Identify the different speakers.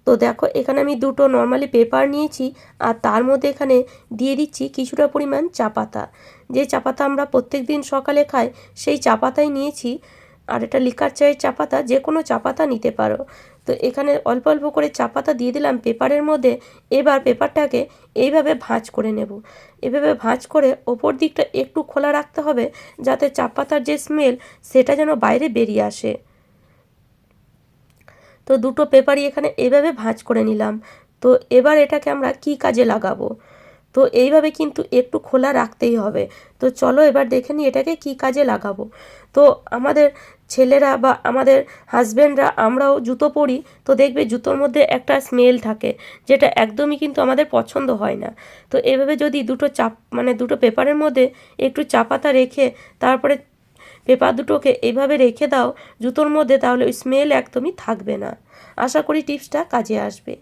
Speaker 1: তো দেখো এখানে আমি দুটো নর্মালি পেপার নিয়েছি, আর তার মধ্যে এখানে দিয়ে দিচ্ছি কিছুটা পরিমাণ চা পাতা। যে চা পাতা আমরা প্রত্যেক দিন সকালে খাই সেই চা পাতাই নিয়েছি, আর এটা লিকার চায়ের চা পাতা, যে কোনো চা পাতা নিতে পারো। তো এখানে অল্প অল্প করে চা পাতা দিয়ে দিলাম পেপারের মধ্যে। এবার পেপারটাকে এইভাবে ভাঁজ করে নেব। এভাবে ভাঁজ করে ওপর দিকটা একটু খোলা রাখতে হবে, যাতে চা পাতার যে স্মেল সেটা যেন বাইরে বেরিয়ে আসে। তো দুটো পেপারই এখানে এভাবে ভাঁজ করে নিলাম। তো এবার এটাকে আমরা কি কাজে লাগাবো? তো এইভাবে কিন্তু একটু খোলা রাখতেই হবে। তো চলো এবার দেখে নিই এটাকে কি কাজে লাগাবো। তো আমাদের ছেলেরা বা আমাদের হাজব্যান্ডরা আমরাও জুতো পরি, তো দেখবে জুতোর মধ্যে একটা স্মেল থাকে, যেটা একদমই কিন্তু আমাদের পছন্দ হয় না। তো এভাবে যদি দুটো পেপারের মধ্যে একটু চা পাতা রেখে তারপরে পেপার দুটোকে এভাবে রেখে দাও জুতোর মধ্যে, তাহলে ওই স্মেল একদমই থাকবে না। আশা করি টিপসটা কাজে আসবে।